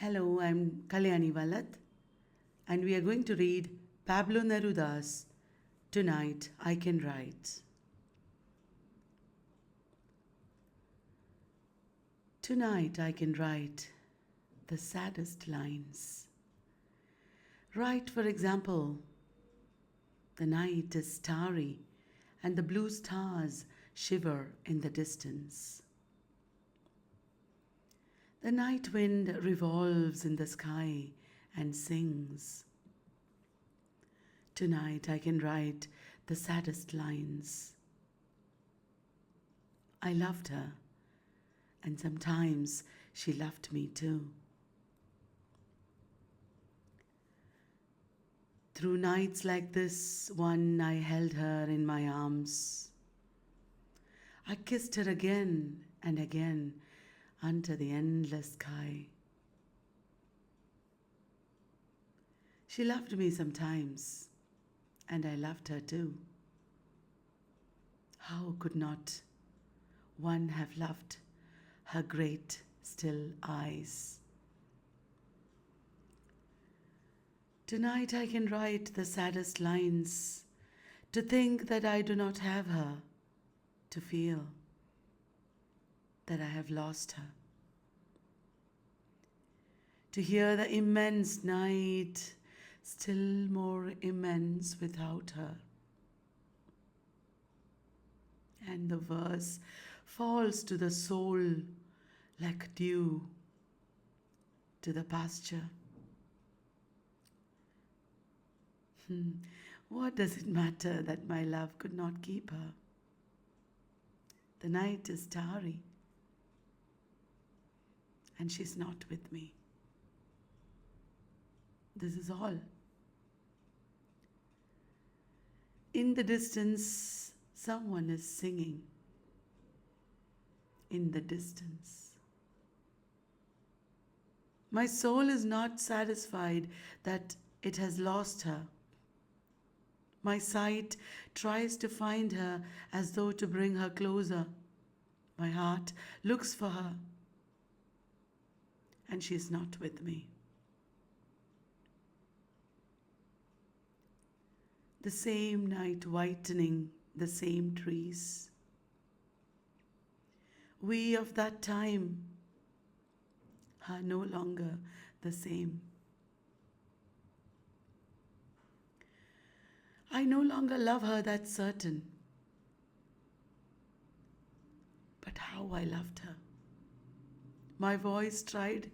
Hello, I'm Kalyani Vallath, and we are going to read Pablo Neruda's Tonight I Can Write. Tonight I can write the saddest lines. Write, for example, the night is starry and the blue stars shiver in the distance. The night wind revolves in the sky and sings. Tonight I can write the saddest lines. I loved her, and sometimes she loved me too. Through nights like this one, I held her in my arms. I kissed her again and again under the endless sky. She loved me sometimes, and I loved her too. How could not one have loved her great still eyes? Tonight I can write the saddest lines, to think that I do not have her, to feel that I have lost her, to hear the immense night still more immense without her. And the verse falls to the soul like dew to the pasture. What does it matter that my love could not keep her? The night is starry, and she's not with me. This is all. In the distance, someone is singing. In the distance. My soul is not satisfied that it has lost her. My sight tries to find her as though to bring her closer. My heart looks for her, and she is not with me. The same night whitening the same trees. We of that time are no longer the same. I no longer love her, that's certain. But how I loved her. My voice tried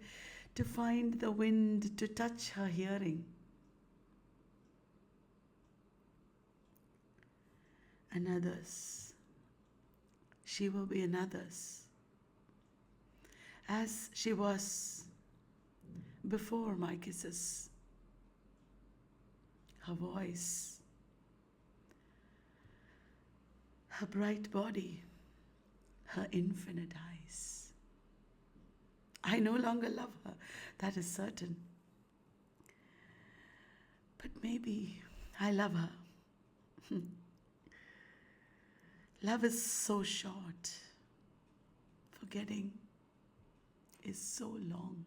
to find the wind to touch her hearing. Another's. She will be another's. As she was before my kisses. Her voice. Her bright body. Her infinite eyes. I no longer love her, that is certain. But maybe I love her. Love is so short. Forgetting is so long.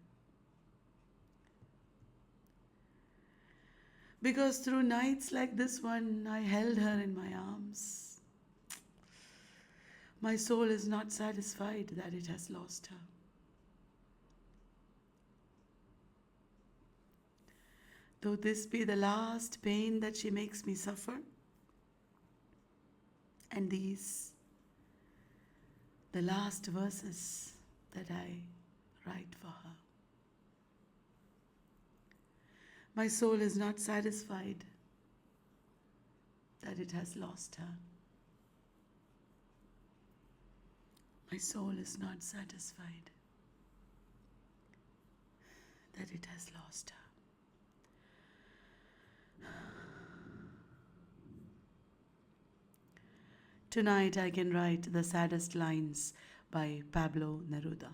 Because through nights like this one, I held her in my arms. My soul is not satisfied that it has lost her. Though this be the last pain that she makes me suffer, and these, the last verses that I write for her. My soul is not satisfied that it has lost her. My soul is not satisfied that it has lost her. Tonight I can write the saddest lines by Pablo Neruda.